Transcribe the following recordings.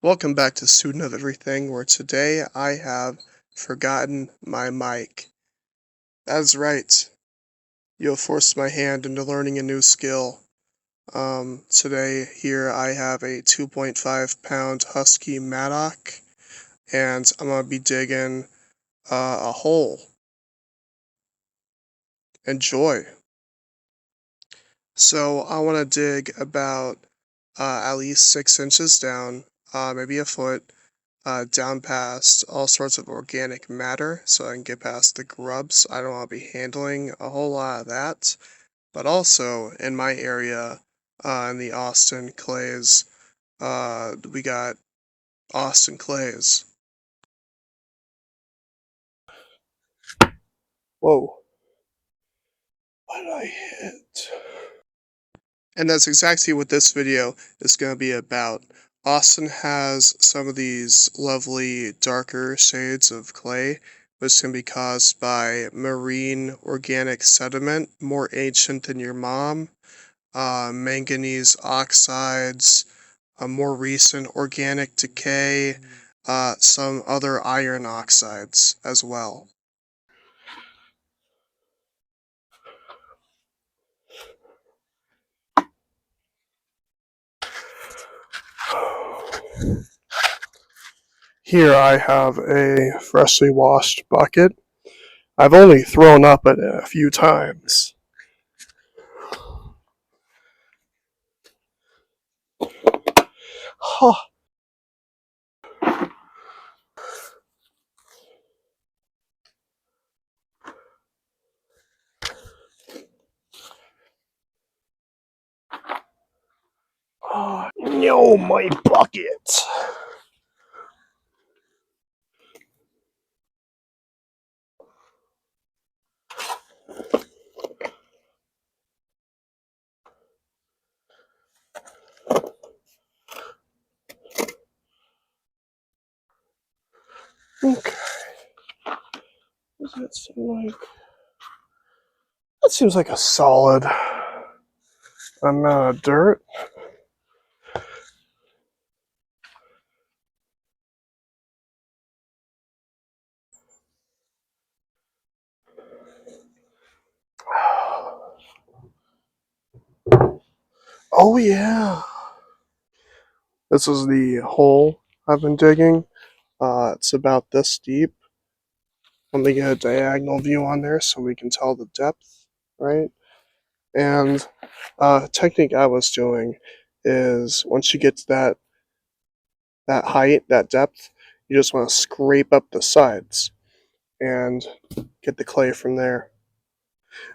Welcome back to Student of Everything, where today I have forgotten my mic. That's right. You have forced my hand into learning a new skill. Today here I have a 2.5 pound husky Maddock, and I'm gonna be digging a hole. Enjoy. So I want to dig about at least 6 inches down, maybe a foot. Down past all sorts of organic matter so I can get past the grubs. I don't want to be handling a whole lot of that. But also in my area, in the Austin clays, we got Austin clays. Whoa. What did I hit? And that's exactly what this video is going to be about. Austin has some of these lovely darker shades of clay, which can be caused by marine organic sediment, more ancient than your mom, manganese oxides, a more recent organic decay, some other iron oxides as well. Here I have a freshly washed bucket. I've only thrown up in it a few times. Huh. Oh, no, my bucket. Okay. What does that seem like? That seems like a solid amount of dirt. Oh yeah. This is the hole I've been digging. It's about this deep. Let me get a diagonal view on there so we can tell the depth, right? And technique I was doing is once you get to that height, that depth, you just want to scrape up the sides and get the clay from there.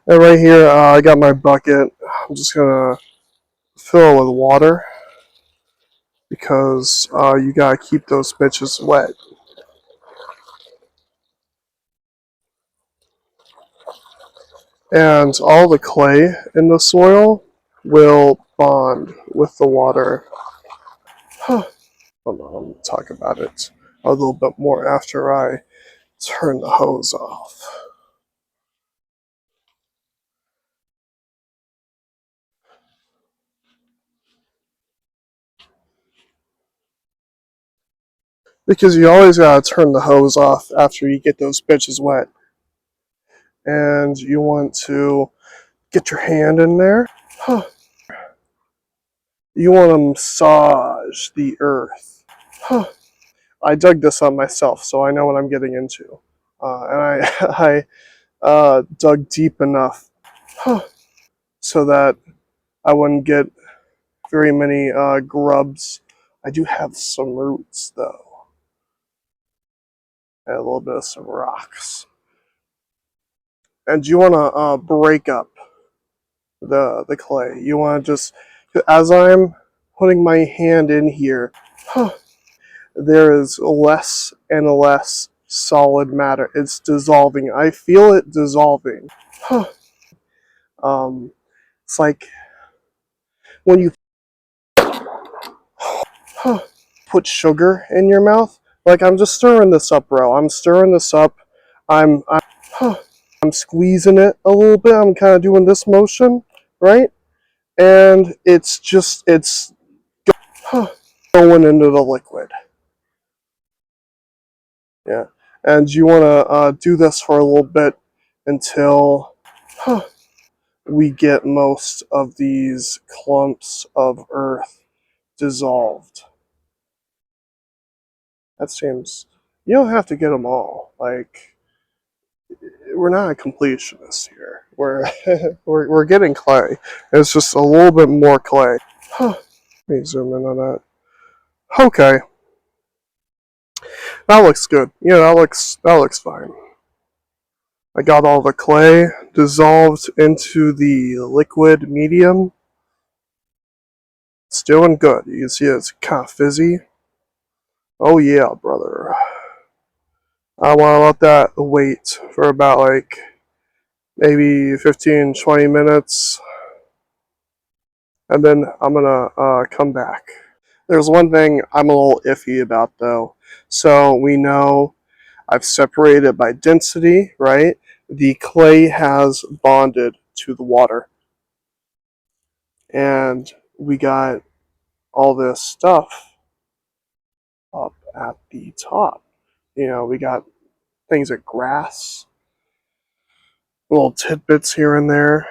And right here, I got my bucket. I'm just gonna fill it with water because you gotta keep those bitches wet. And all the clay in the soil will bond with the water. Hold on, I'll talk about it a little bit more after I turn the hose off. Because you always gotta turn the hose off after you get those bitches wet. And you want to get your hand in there. You want to massage the earth. I dug this up myself, so I know what I'm getting into. And I dug deep enough so that I wouldn't get very many grubs. I do have some roots, though. And a little bit of some rocks. And you want to break up the clay. You want to just, as I'm putting my hand in here, there is less and less solid matter. It's dissolving. I feel it dissolving. It's like when you put sugar in your mouth. Like, I'm just stirring this up, bro. I'm stirring this up. I'm squeezing it a little bit. I'm kind of doing this motion, right? And it's going into the liquid. Yeah, and you want to do this for a little bit until we get most of these clumps of earth dissolved. That seems, you don't have to get them all. Like, we're not a completionist here. We're getting clay. It's just a little bit more clay. Let me zoom in on that. Okay, that looks good. Yeah, that looks fine. I got all the clay dissolved into the liquid medium. It's doing good. You can see it's kind of fizzy. Oh yeah, brother. I want to let that wait for about like maybe 15-20 minutes, and then I'm gonna come back. There's one thing I'm a little iffy about though. So we know I've separated by density, right? The clay has bonded to the water, and we got all this stuff up at the top. We got things like grass, little tidbits here and there.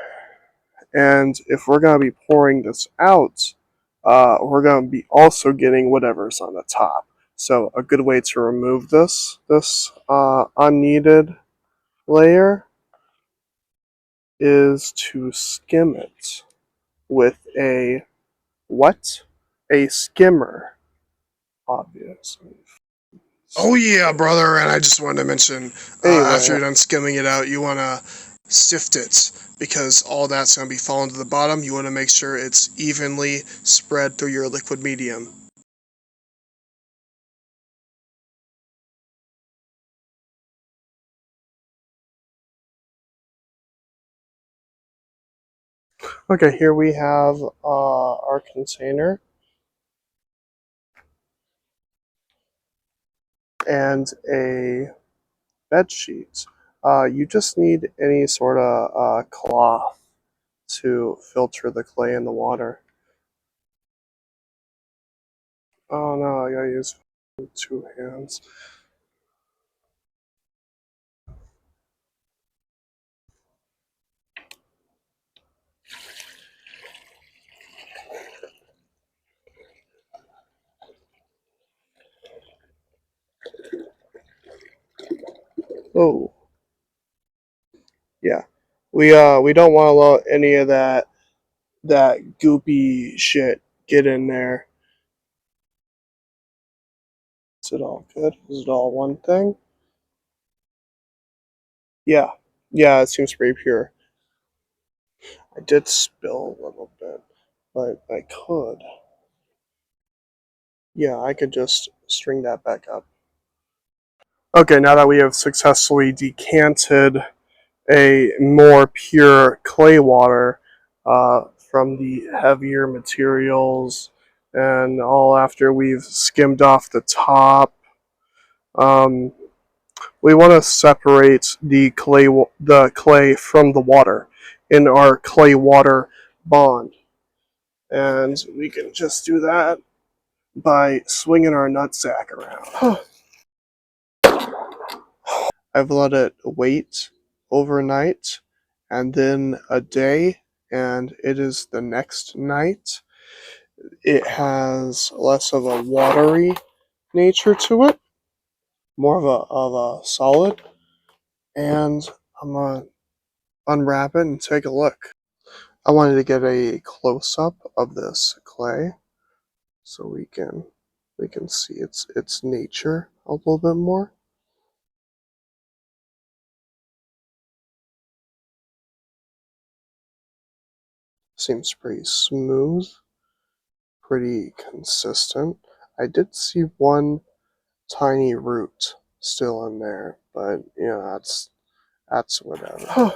And if we're going to be pouring this out, we're going to be also getting whatever's on the top. So a good way to remove this unneeded layer is to skim it with a what? A skimmer, obviously. Oh yeah, brother, and I just wanted to mention, after you're done skimming it out, you want to sift it, because all that's going to be falling to the bottom. You want to make sure it's evenly spread through your liquid medium. Okay, here we have our container and a bed sheet. You just need any sort of cloth to filter the clay in the water. Oh no, I gotta use 2 hands. Oh, yeah. We don't want to let any of that goopy shit get in there. Is it all good? Is it all one thing? Yeah. Yeah, it seems pretty pure. I did spill a little bit, but I could. Yeah, I could just string that back up. Okay, now that we have successfully decanted a more pure clay water from the heavier materials, and all after we've skimmed off the top, um, we want to separate the clay from the water in our clay water bond, and we can just do that by swinging our nutsack around. I've let it wait overnight and then a day, and it is the next night. It has less of a watery nature to it, more of a solid, and I'm gonna unwrap it and take a look. I wanted to get a close up of this clay so we can see its nature a little bit more. Seems pretty smooth, pretty consistent. I did see one tiny root still in there, but that's whatever.